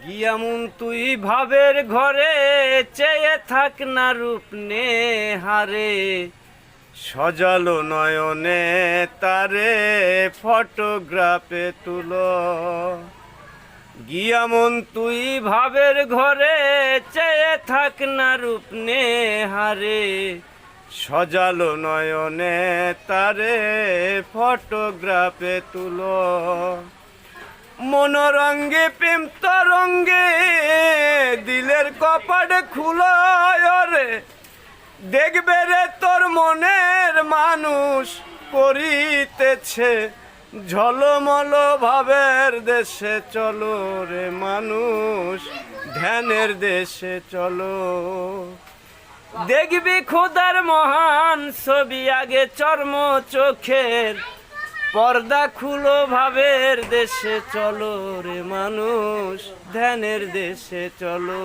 গিয়ামুন তুই ভাবের ঘরে চেয়ে থাক না রূপ নে হারে সজালো নয়নে তারে ফটোগ্রাফে তুলো। গিয়ামুন তুই ভাবের ঘরে চেয়ে থাক না রূপ নে হারে সজালো নয়নে তারে ফটোগ্রাফে তুলো। মনোরঙ্গে প্রেম তরঙ্গে দিলের কপাট খুলো রে দেখবে রে তোর মনের মানুষ করিতেছে ঝলমল ভাবের দেশে চলো রে মানুষ ধ্যানের দেশে চলো। দেখবি খোদার মহান ছবি আগে চর্ম চোখের পর্দা খুলো ভাবের দেশে চলো রে মানুষ ধ্যানের দেশে চলো।